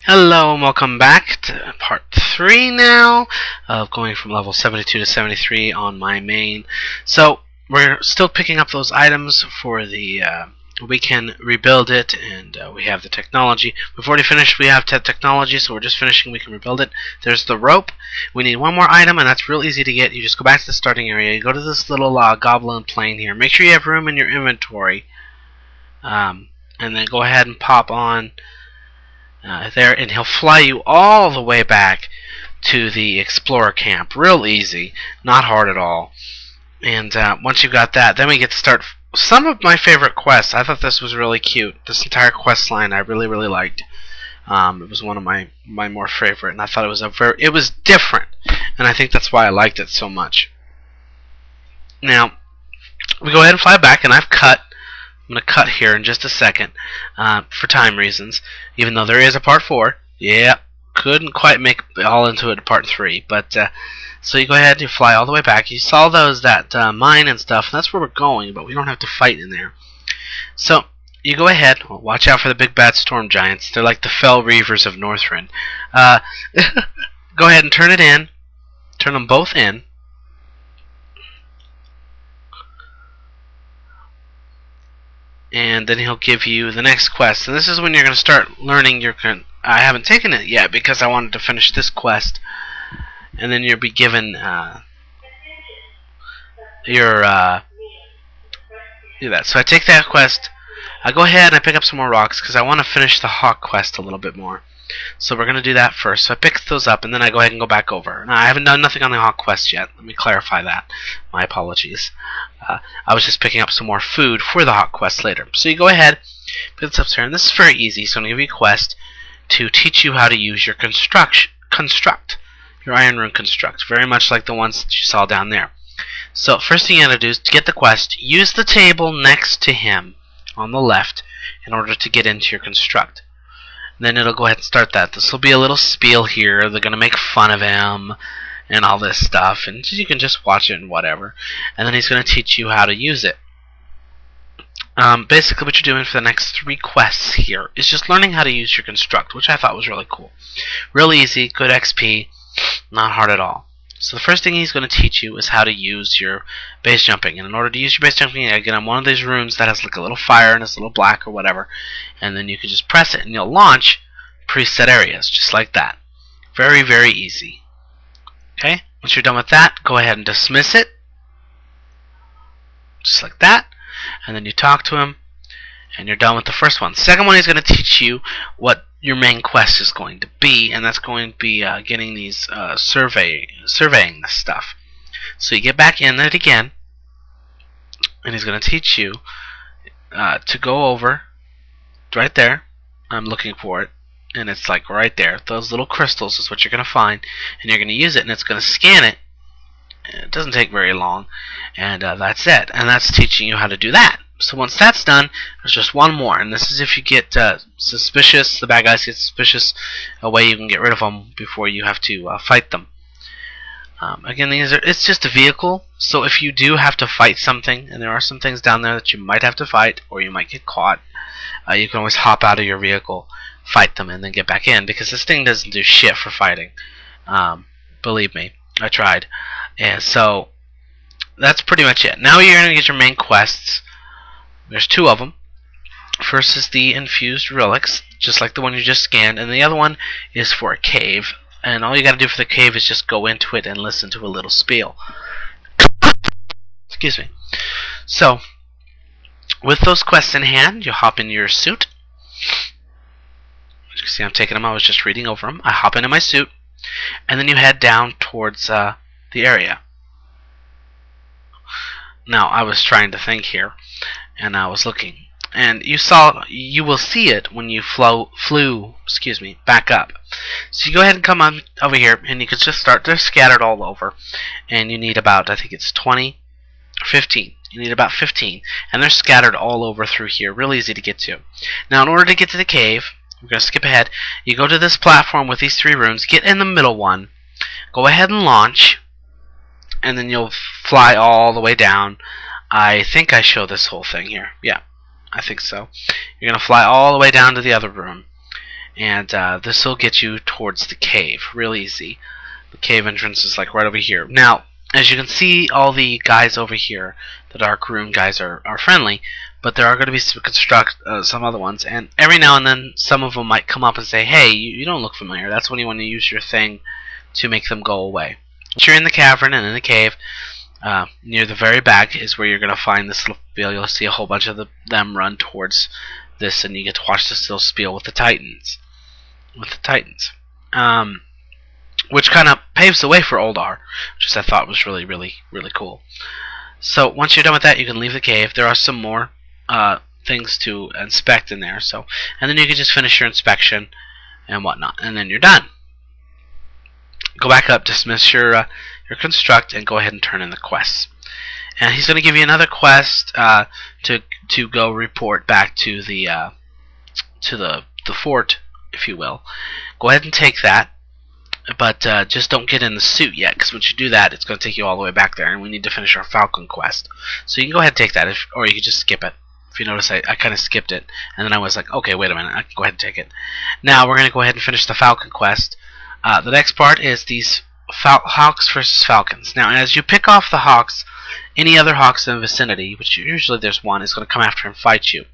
Hello and welcome back to part 3 now of going from level 72 to 73 on my main. So we're still picking up those items for the we can rebuild it, and we have the technology. We've already finished. We have technology, so we're just finishing. We can rebuild it. There's the rope. We need one more item, and that's real easy to get. You just go back to the starting area. You go to this little goblin plane here. Make sure you have room in your inventory, and then go ahead and pop on there, and he'll fly you all the way back to the explorer camp. Real easy, not hard at all. And once you've got that, then we get to start some of my favorite quests. I thought this was really cute. This entire quest line I really liked. It was one of my more favorite, and I thought it was different, and I think that's why I liked it so much. Now we go ahead and fly back, and I'm going to cut here in just a second for time reasons, even though there is a part 4. Yeah, couldn't quite make it all into it part 3. But so you go ahead and you fly all the way back. You saw that mine and stuff, and that's where we're going, but we don't have to fight in there. So you go ahead. Well, watch out for the big bad storm giants. They're like the fell reavers of Northrend. Go ahead and turn it in. Turn them both in. And then he'll give you the next quest. And this is when you're going to start learning I haven't taken it yet because I wanted to finish this quest. And then you'll be given do that. So I take that quest. I go ahead and I pick up some more rocks because I want to finish the hawk quest a little bit more. So we're going to do that first. So I pick those up, and then I go ahead and go back over. Now, I haven't done nothing on the hawk quest yet. Let me clarify that. My apologies. I was just picking up some more food for the hawk quest later. So you go ahead, put this up here, and this is very easy. So I'm going to give you a quest to teach you how to use your construct, your iron rune construct, very much like the ones that you saw down there. So first thing you got to do is to get the quest, use the table next to him on the left in order to get into your construct. Then it'll go ahead and start that. This will be a little spiel here. They're going to make fun of him and all this stuff, and you can just watch it and whatever. And then he's going to teach you how to use it. Basically what you're doing for the next 3 quests here is just learning how to use your construct, which I thought was really cool. Real easy, good XP, not hard at all. So the first thing he's going to teach you is how to use your base jumping. And in order to use your base jumping, you get on one of these runes that has like a little fire and it's a little black or whatever. And then you can just press it and you'll launch preset areas, just like that. Very easy. Okay? Once you're done with that, go ahead and dismiss it. Just like that. And then you talk to him, and you're done with the first one. The second one is going to teach you what your main quest is going to be, and that's going to be getting these surveying this stuff. So you get back in it again, and he's going to teach you to go over right there. I'm looking for it, and it's like right there. Those little crystals is what you're going to find, and you're going to use it, and it's going to scan it. It doesn't take very long, and that's it. And that's teaching you how to do that. So once that's done, there's just one more, and this is if you get suspicious, the bad guys get suspicious, a way you can get rid of them before you have to fight them. Again, it's just a vehicle, so if you do have to fight something, and there are some things down there that you might have to fight, or you might get caught, you can always hop out of your vehicle, fight them, and then get back in, because this thing doesn't do shit for fighting. Believe me, I tried. And so that's pretty much it. Now you're going to get your main quests. There's 2 of them. First is the infused relics, just like the one you just scanned, and the other one is for a cave. And all you got to do for the cave is just go into it and listen to a little spiel. Excuse me. So, with those quests in hand, you hop into your suit. As you can see, I'm taking them. I was just reading over them. I hop into my suit, and then you head down towards the area. Now, I was trying to think here, and I was looking, and you will see it when you flew back up. So you go ahead and come on over here, and you can just start. They're scattered all over, and you need about, I think it's 20 or 15. You need about 15, and they're scattered all over through here. Real easy to get to. Now, in order to get to the cave, we're going to skip ahead. You go to this platform with these 3 runes. Get in the middle one. Go ahead and launch. And then you'll fly all the way down. I think I show this whole thing here. Yeah, I think so. You're going to fly all the way down to the other room. and this will get you towards the cave. Real easy. The cave entrance is like right over here. Now, as you can see, all the guys over here, the Dark Rune guys, are friendly, but there are going to be some other ones, and every now and then some of them might come up and say, hey, you don't look familiar. That's when you want to use your thing to make them go away. Once you're in the cavern and in the cave, near the very back is where you're going to find this little spiel. You'll see a whole bunch of them run towards this, and you get to watch this little spiel with the Titans. Which kind of paves the way for Oldar, which I thought was really, really, really cool. So once you're done with that, you can leave the cave. There are some more things to inspect in there, and then you can just finish your inspection and whatnot, and then you're done. Go back up, dismiss your construct, and go ahead and turn in the quests. And he's going to give you another quest to go report back to the fort, if you will. Go ahead and take that. But just don't get in the suit yet, because once you do that, it's going to take you all the way back there, and we need to finish our Falcon quest. So you can go ahead and take that, or you can just skip it. If you notice, I kind of skipped it, and then I was like, okay, wait a minute, I can go ahead and take it. Now we're going to go ahead and finish the Falcon quest. The next part is these Hawks versus Falcons. Now, as you pick off the Hawks, any other Hawks in the vicinity, which usually there's one, is going to come after and fight you.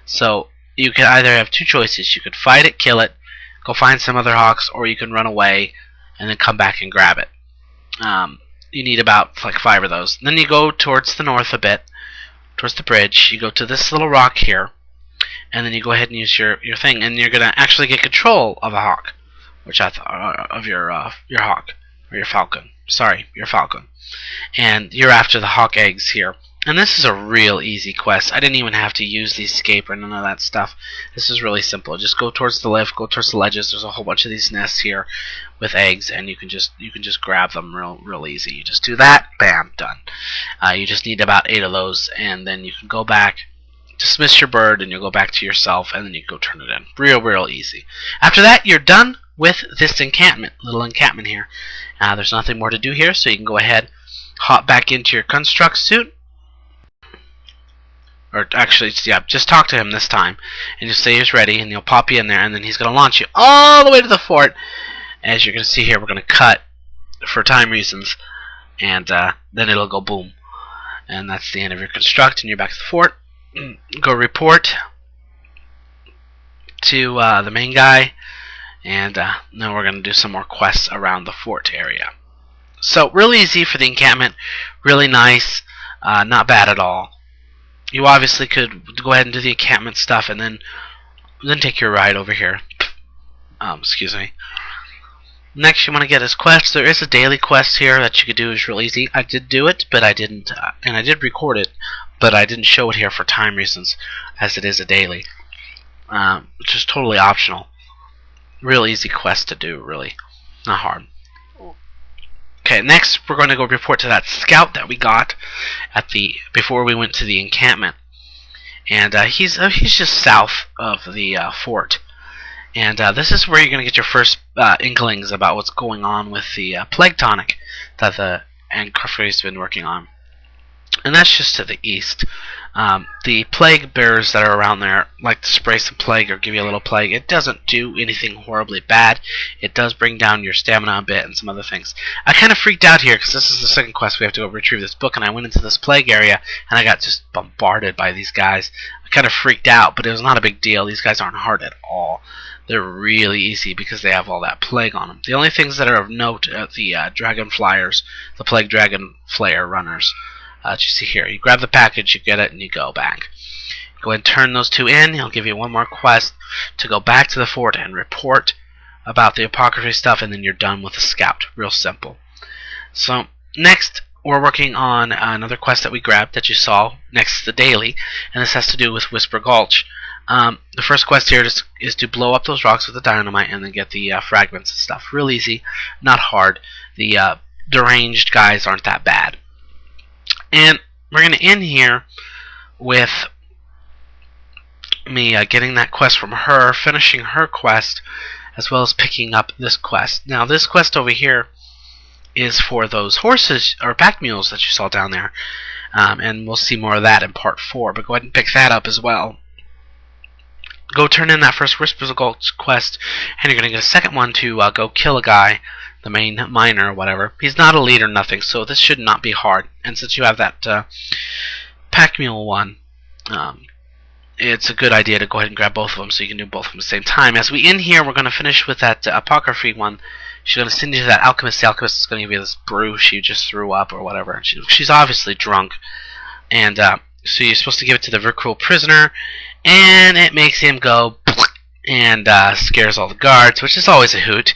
So you can either have two choices. You could fight it, kill it, go find some other Hawks, or you can run away and then come back and grab it. You need about like 5 of those. And then you go towards the north a bit, towards the bridge. You go to this little rock here, and then you go ahead and use your thing, and you're gonna actually get control of a Hawk, which I thought of your Hawk or your Falcon. Sorry, your Falcon. And you're after the Hawk eggs here. And this is a real easy quest. I didn't even have to use the escape or none of that stuff. This is really simple. Just go towards the lift, go towards the ledges. There's a whole bunch of these nests here with eggs, and you can just grab them real easy. You just do that, bam, done. You just need about 8 of those, and then you can go back, dismiss your bird, and you'll go back to yourself, and then you can go turn it in. Real easy. After that, you're done with this little encampment here. There's nothing more to do here, so you can go ahead, hop back into your construct suit. Or actually, yeah, just talk to him this time, and just say he's ready, and he'll pop you in there, and then he's going to launch you all the way to the fort. As you're going to see here, we're going to cut for time reasons, and then it'll go boom. And that's the end of your construct, and you're back to the fort. Go report to the main guy, and then we're going to do some more quests around the fort area. So, really easy for the encampment, really nice, not bad at all. You obviously could go ahead and do the encampment stuff and then take your ride over here. Excuse me. Next, you want to get his quest. There is a daily quest here that you could do. It's real easy. I did do it, but I didn't, and I did record it, but I didn't show it here for time reasons, as it is a daily, which is totally optional. Real easy quest to do, really, not hard. Okay, next we're going to go report to that scout that we got before we went to the encampment, and he's just south of the fort, and this is where you're going to get your first inklings about what's going on with the plague tonic that the Quicks14Blog's been working on, and that's just to the east. The plague bearers that are around there like to spray some plague or give you a little plague. It doesn't do anything horribly bad. It does bring down your stamina a bit and some other things. I kind of freaked out here because this is the second quest. We have to go retrieve this book, and I went into this plague area and I got just bombarded by these guys. I kind of freaked out, but it was not a big deal. These guys aren't hard at all. They're really easy because they have all that plague on them. The only things that are of note are the dragon flyers, the plague dragon flayer runners. You see here, you grab the package, you get it, and you go back. Go ahead and turn those 2 in. He'll give you one more quest to go back to the fort and report about the apocryphy stuff, and then you're done with the scout. Real simple. So next, we're working on another quest that we grabbed that you saw next to the daily, and this has to do with Whisper Gulch. The first quest here is to blow up those rocks with the dynamite and then get the fragments and stuff. Real easy, not hard. The deranged guys aren't that bad. And we're going to end here with me getting that quest from her, finishing her quest, as well as picking up this quest. Now, this quest over here is for those horses, or pack mules that you saw down there. And we'll see more of that in part 4, but go ahead and pick that up as well. go turn in that first Whisper of Gold quest, and you're going to get a second one to go kill a guy, the main miner or whatever. He's not a lead or nothing, so this should not be hard. And since you have that pack mule one, it's a good idea to go ahead and grab both of them so you can do both of them at the same time. As we end here, we're going to finish with that apocryphy one. She's going to send you to that alchemist. The alchemist is going to give you this brew she just threw up or whatever. She's obviously drunk. And so you're supposed to give it to the Vercruel prisoner, and it makes him go and scares all the guards, which is always a hoot.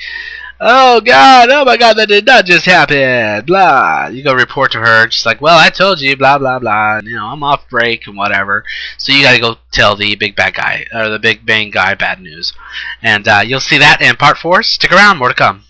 Oh God, oh my God, that did not just happen, blah. You go report to her, just like, well, I told you, blah, blah, blah, and, you know, I'm off break and whatever. So you gotta go tell the big bad guy, or the big bang guy bad news. And you'll see that in part 4. Stick around, more to come.